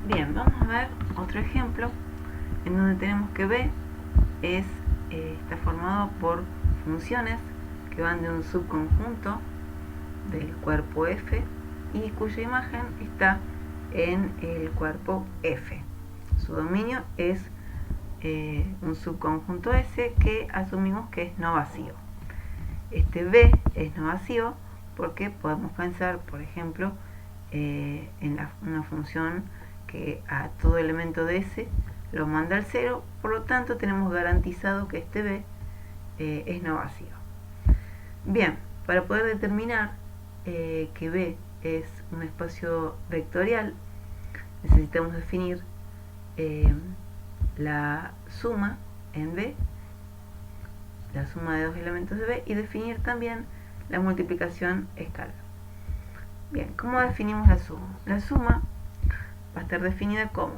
Bien, vamos a ver otro ejemplo en donde tenemos que B está formado por funciones que van de un subconjunto del cuerpo F y cuya imagen está en el cuerpo F. Su dominio es un subconjunto S que asumimos que es no vacío. Este B es no vacío porque podemos pensar, por ejemplo, en una función que a todo elemento de S lo manda al 0, por lo tanto tenemos garantizado que este B es no vacío. Bien, para poder determinar que B es un espacio vectorial, necesitamos definir la suma en B, la suma de dos elementos de B, y definir también la multiplicación escalar. Bien, ¿cómo definimos la suma? La suma va a estar definida como,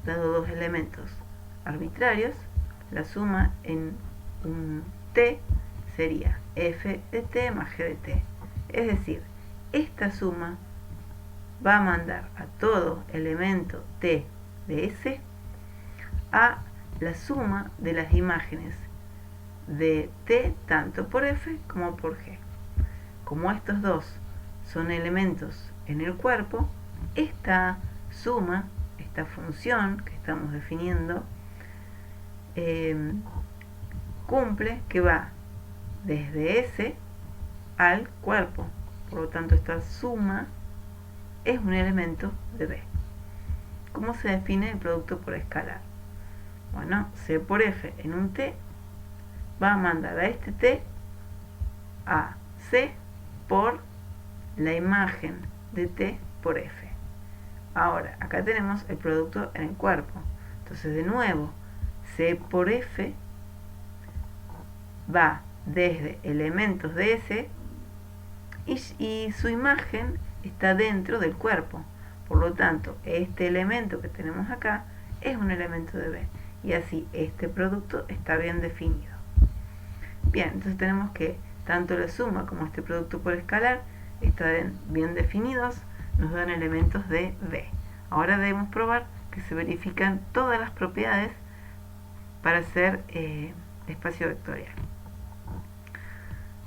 dado dos elementos arbitrarios, la suma en un t sería f de t más g de t. Es decir, esta suma va a mandar a todo elemento t de S a la suma de las imágenes de t tanto por f como por g. Como estos dos son elementos en el cuerpo, esta suma, esta función que estamos definiendo, cumple que va desde S al cuerpo. Por lo tanto, esta suma es un elemento de B. ¿Cómo se define el producto por escalar? Bueno, C por F en un T va a mandar a este T a C por la imagen de T por F. Ahora, acá tenemos el producto en el cuerpo. Entonces, de nuevo, C por F va desde elementos de S y su imagen está dentro del cuerpo. Por lo tanto, este elemento que tenemos acá es un elemento de B. Y así, este producto está bien definido. Bien, entonces tenemos que tanto la suma como este producto por escalar están bien definidos, nos dan elementos de B. Ahora debemos probar que se verifican todas las propiedades para hacer espacio vectorial.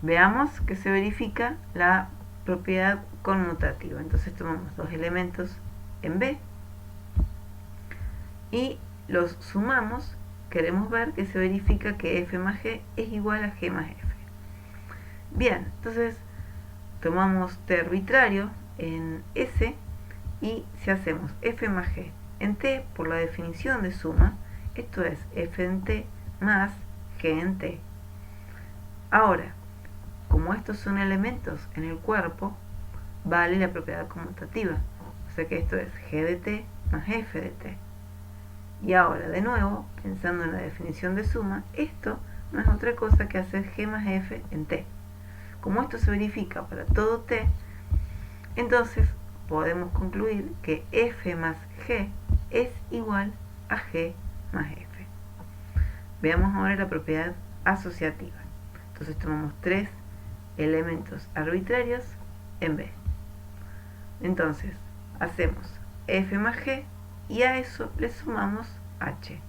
Veamos que se verifica la propiedad conmutativa. Entonces tomamos dos elementos en B y los sumamos. Queremos ver que se verifica que F más G es igual a G más F. Bien, entonces tomamos T arbitrario en S y si hacemos F más G en T por la definición de suma, esto es F en T más G en T. Ahora, como estos son elementos en el cuerpo, vale la propiedad conmutativa. O sea que esto es G de T más F de T. Y ahora, de nuevo, pensando en la definición de suma, esto no es otra cosa que hacer G más F en T. Como esto se verifica para todo T, entonces podemos concluir que F más G es igual a G más F. Veamos ahora la propiedad asociativa. Entonces tomamos tres elementos arbitrarios en B. Entonces hacemos F más G y a eso le sumamos H.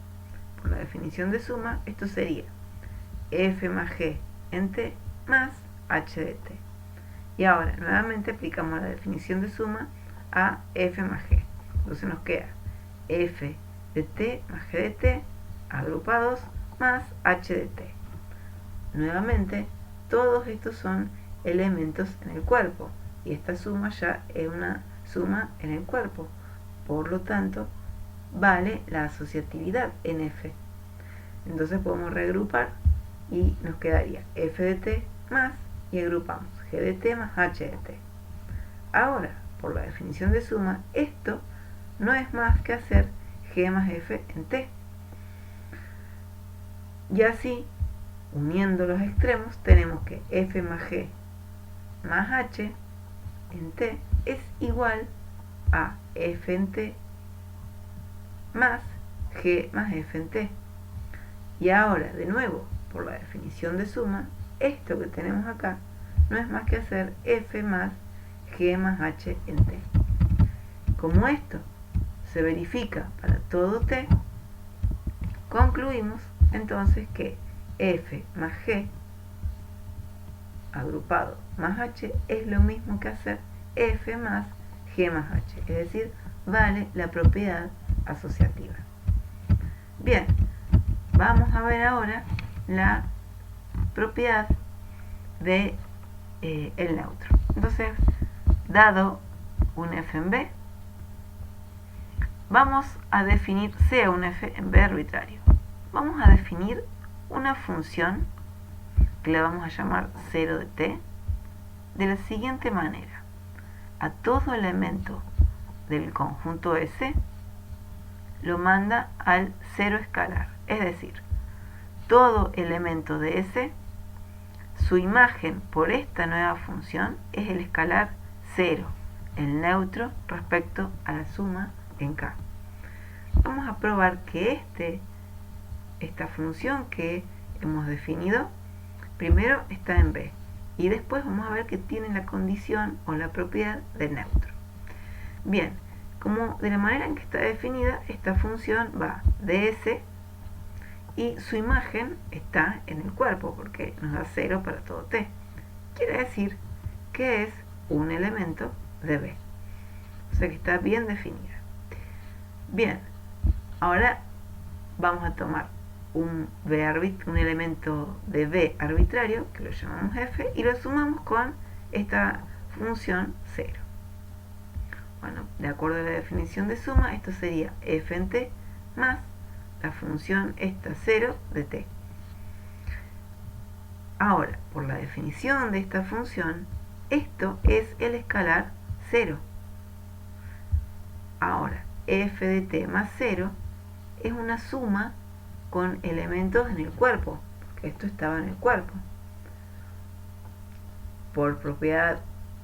Por la definición de suma, esto sería F más G en T más H de T. Y ahora nuevamente aplicamos la definición de suma a F más G. Entonces nos queda F de T más G de T agrupados más H de T. Nuevamente, todos estos son elementos en el cuerpo y esta suma ya es una suma en el cuerpo. Por lo tanto, vale la asociatividad en F. Entonces podemos reagrupar y nos quedaría F de T más, y agrupamos G de T más H de T. Ahora, por la definición de suma, esto no es más que hacer G más F en T. Y así, uniendo los extremos, tenemos que F más G más H en T es igual a F en T más G más F en T. Y ahora, de nuevo, por la definición de suma, esto que tenemos acá no es más que hacer F más G más H en T. Como esto se verifica para todo t, concluimos entonces que f más g agrupado más h es lo mismo que hacer f más g más h, es decir, vale la propiedad asociativa. Bien, vamos a ver ahora la propiedad de el neutro. Entonces, dado un f en b, vamos a definir, sea un f en b arbitrario, vamos a definir una función que le vamos a llamar 0 de t de la siguiente manera: a todo elemento del conjunto S lo manda al 0 escalar, es decir, todo elemento de S, su imagen por esta nueva función es el escalar 0, el neutro respecto a la suma en K. Vamos a probar que esta función que hemos definido primero está en B y después vamos a ver que tiene la condición o la propiedad de neutro. Bien, como de la manera en que está definida, esta función va de S y su imagen está en el cuerpo porque nos da 0 para todo t. Quiere decir que es un elemento de B, o sea que está bien definida. Bien, ahora vamos a tomar un elemento de B arbitrario, que lo llamamos f, y lo sumamos con esta función 0. Bueno, de acuerdo a la definición de suma, esto sería f en t más la función esta 0 de t. Ahora, por la definición de esta función, esto es el escalar 0. Ahora, f de t más 0 es una suma con elementos en el cuerpo, porque esto estaba en el cuerpo. Por propiedad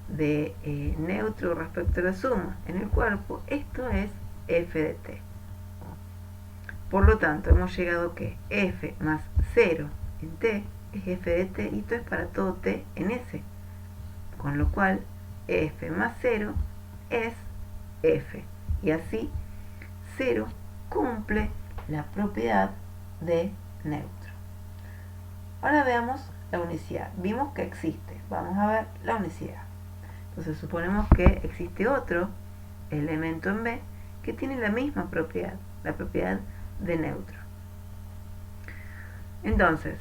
de neutro respecto a la suma en el cuerpo, esto es f de t. Por lo tanto, hemos llegado a que f más 0 en t es f de t, y esto es para todo t en S. Con lo cual, f más 0 es f. Y así, 0 cumple la propiedad de neutro. Ahora veamos la unicidad. Vimos que existe. Vamos a ver la unicidad. Entonces, suponemos que existe otro elemento en B que tiene la misma propiedad, la propiedad de neutro. Entonces,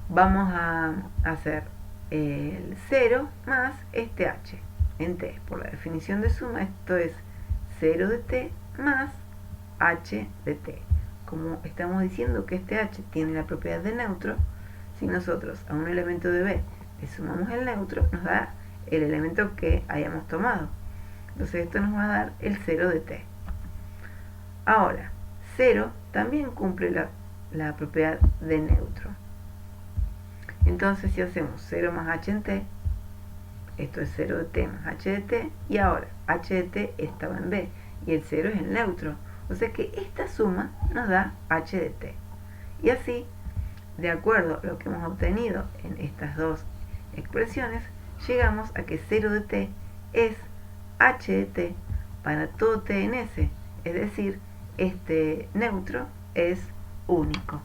vamos a hacer el 0 más este h en t. Por la definición de suma, esto es 0 de t más h de t. Como estamos diciendo que este h tiene la propiedad de neutro, si nosotros a un elemento de B le sumamos el neutro, nos da el elemento que hayamos tomado. Entonces esto nos va a dar el 0 de t. Ahora, 0 también cumple la propiedad de neutro. Entonces, si hacemos 0 más h en t, esto es 0 de t más h de t, y ahora h de t estaba en B y el 0 es el neutro, o sea que esta suma nos da h de t. Y así, de acuerdo a lo que hemos obtenido en estas dos expresiones, llegamos a que 0 de t es h de t para todo t en S, es decir, este neutro es único.